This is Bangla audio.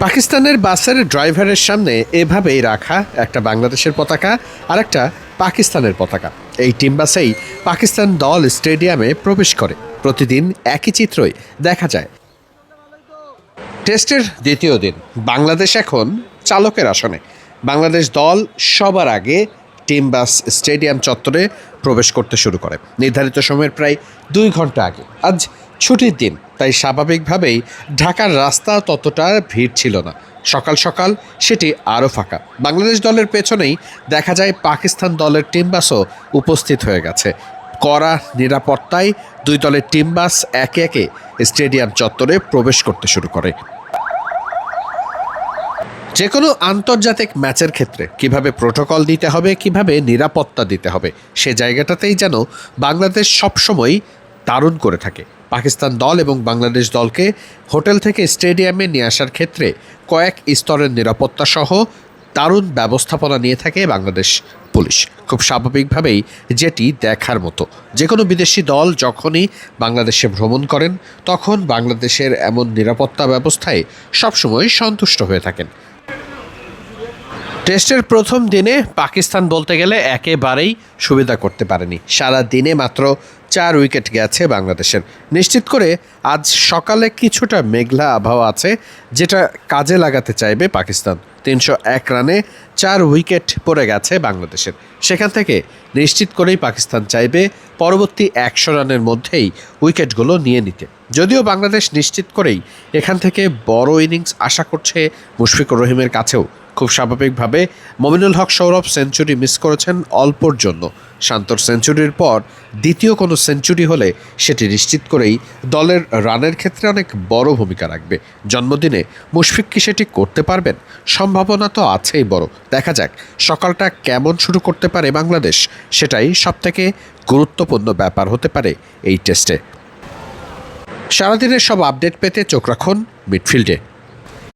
পাকিস্তানের বাসের ড্রাইভারের সামনে এভাবেই রাখা একটা বাংলাদেশের পতাকা আর একটা পাকিস্তানের পতাকা। এই টিম বাসেই পাকিস্তান দল স্টেডিয়ামে প্রবেশ করে। প্রতিদিন একই চিত্রই দেখা যায়। টেস্টের দ্বিতীয় দিন, বাংলাদেশ এখন চালকের আসনে। বাংলাদেশ দল সবার আগে টিম বাস স্টেডিয়াম চত্বরে প্রবেশ করতে শুরু করে নির্ধারিত সময়ের প্রায় 2 ঘন্টা আগে। আজ ছুটির দিন, তাই স্বাভাবিকভাবেই ঢাকার রাস্তা ততটা ভিড় ছিল না। সকাল সকাল সেটি আরও ফাঁকা। বাংলাদেশ দলের পেছনেই দেখা যায় পাকিস্তান দলের টিম বাসও উপস্থিত হয়ে গেছে। কড়া নিরাপত্তায় 2 দলের টিম বাস একে একে স্টেডিয়াম চত্বরে প্রবেশ করতে শুরু করে। যে কোনো আন্তর্জাতিক ম্যাচের ক্ষেত্রে কিভাবে প্রোটোকল দিতে হবে, কিভাবে নিরাপত্তা দিতে হবে, সে জায়গাটাতেই যেন বাংলাদেশ সবসময় দারুণ করে থাকে। পাকিস্তান দল এবং বাংলাদেশ দলকে হোটেল থেকে স্টেডিয়ামে নিয়ে আসার ক্ষেত্রে কয়েক স্তরের নিরাপত্তা সহ দারুণ ব্যবস্থাপনা নিয়ে থাকে বাংলাদেশ পুলিশ। খুব স্বাভাবিকভাবেই যেটি দেখার মতো। যে কোনো বিদেশি দল যখনই বাংলাদেশে ভ্রমণ করেন, তখন বাংলাদেশের এমন নিরাপত্তা ব্যবস্থায় সবসময় সন্তুষ্ট হয়ে থাকেন। টেস্টের প্রথম দিনে পাকিস্তান বলতে গেলে একেবারেই সুবিধা করতে পারেনি। সারা দিনে মাত্র 4 উইকেট গেছে বাংলাদেশের। নিশ্চিত করে আজ সকালে কিছুটা মেঘলা আবহাওয়া আছে, যেটা কাজে লাগাতে চাইবে পাকিস্তান। 301 রানে 4 উইকেট পড়ে গেছে বাংলাদেশের। সেখান থেকে নিশ্চিত করেই পাকিস্তান চাইবে পরবর্তী 100 রানের মধ্যেই উইকেটগুলো নিয়ে নিতে। যদিও বাংলাদেশ নিশ্চিত করেই এখান থেকে বড় ইনিংস আশা করছে মুশফিকুর রহিমের কাছেও। খুব স্বাভাবিকভাবে মমিনুল হক সৌরভ সেঞ্চুরি মিস করেছেন অল্পর জন্য। শান্তর সেঞ্চুরির পর দ্বিতীয় কোনো সেঞ্চুরি হলে সেটি নিশ্চিত করেই দলের রানের ক্ষেত্রে অনেক বড় ভূমিকা রাখবে। জন্মদিনে মুশফিক কি সেটি করতে পারবেন? সম্ভাবনা তো আছেই বড়। দেখা যাক সকালটা কেমন শুরু করতে পারে বাংলাদেশ। সেটাই সবথেকে গুরুত্বপূর্ণ ব্যাপার হতে পারে এই টেস্টে। সারাদিনের সব আপডেট পেতে চোখ রাখুন মিডফিল্ডে।